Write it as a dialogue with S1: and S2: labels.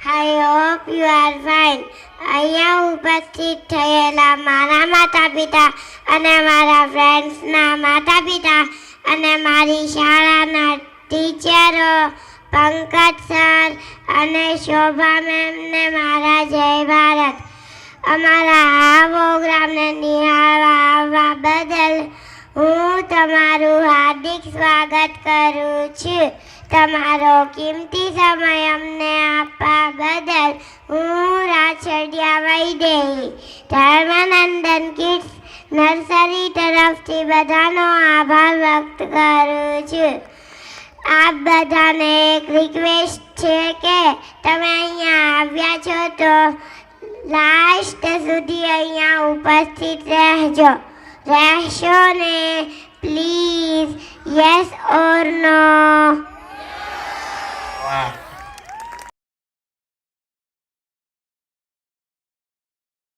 S1: I hope you are fine. અહીંયા ઉપસ્થિત થયેલા મારા માતા પિતા અને મારા ફ્રેન્ડ્સના માતા પિતા અને મારી શાળાના ટીચરો પંકજ સર અને શોભા મેમને મારા જય ભારત. અમારા આ પ્રોગ્રામને નિહાળવા આવવા બદલ હું તમારું હાર્દિક સ્વાગત કરું છું. તમારો કિંમતી સમય અમને આપવા બદલ હું રાછડિયા વૈદેહી ધર્મનંદન કિડ્સ નર્સરી તરફથી બધાનો આભાર વ્યક્ત કરું છું. આપ બધાને એક રિક્વેસ્ટ છે કે તમે અહીંયા આવ્યા છો તો લાસ્ટ સુધી અહીંયા ઉપસ્થિત રહેશો ને પ્લીઝ? યસ ઓર નો?
S2: વાહ.